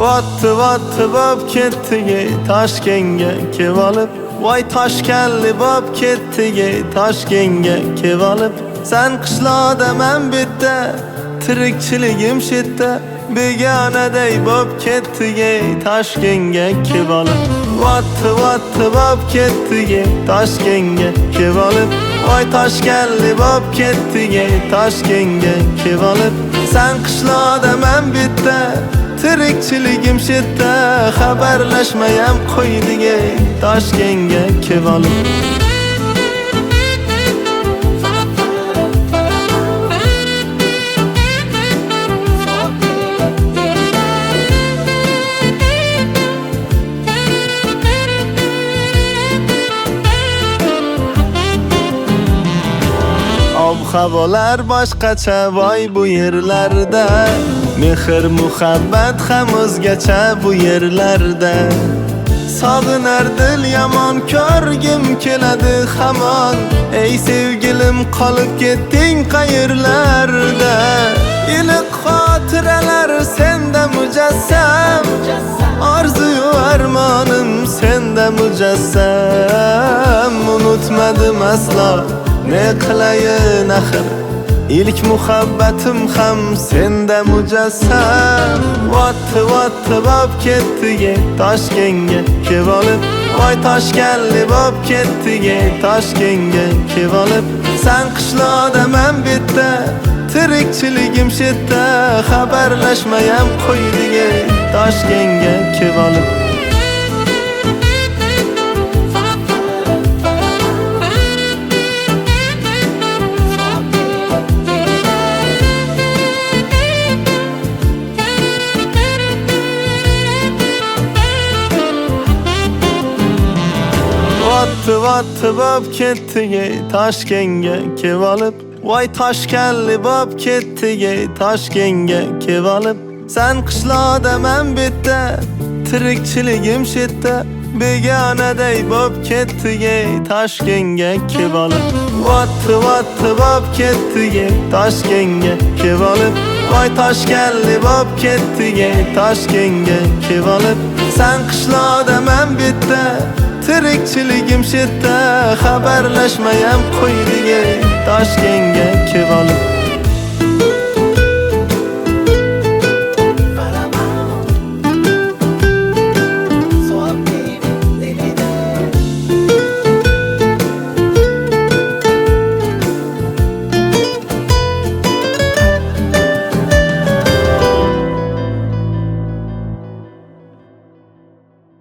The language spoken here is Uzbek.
Vattı bop ketdi Toshkentga kevolib, voy Toshkanli bop ketdi Toshkentga kevolib. Sen qishloqda men bitta, tirikchiligim shetda, begonaday bop ketdi Toshkentga kevolib. Vattı bop ketdi Toshkentga kevolib, voy Toshkanli bop ketdi Toshkentga kevolib. Sen qishloqda men bitta, tirikchiligim shetda, xabarlashmayam qo'ydik Toshkentga kevolib. Ob-havolar boshqacha voy bu yerlarda, mehr muhabbat ham o'zgacha bu yerlarda. Sog'inar dil yomon, ko'rgim keladi hamon, ey sevgilim qolib ketding qayerlarda. Iliq xotiralar senda mujassam, orzu-yu armonim senda mujassam. Unutmadim aslo, ne qilayin axir, ilk muhabbatim ham senda mujassam. Vattı bop ketdi Toshkentga kevolib, voy Toshkanli bop ketdi Toshkentga kevolib. Sen qishloqda men bitta, tirikchiligim shetda, xabarlashmayam qo'ydik Toshkentga kevolib. Vattı bop ketdi Toshkentga kevolib, voy Toshkanli bop ketdi Toshkentga kevolib. Sen qishloqda men bitta, tirikchiligim shetda, begonaday bop ketdi Toshkentga kevolib. Vattı bop ketdi Toshkentga kevolib, voy Toshkanli bop ketdi Toshkentga kevolib. Sen qishloqda men bitta, tirikchiligim shetda, xabarlashmayam qo'ydik Toshkentga kevolib.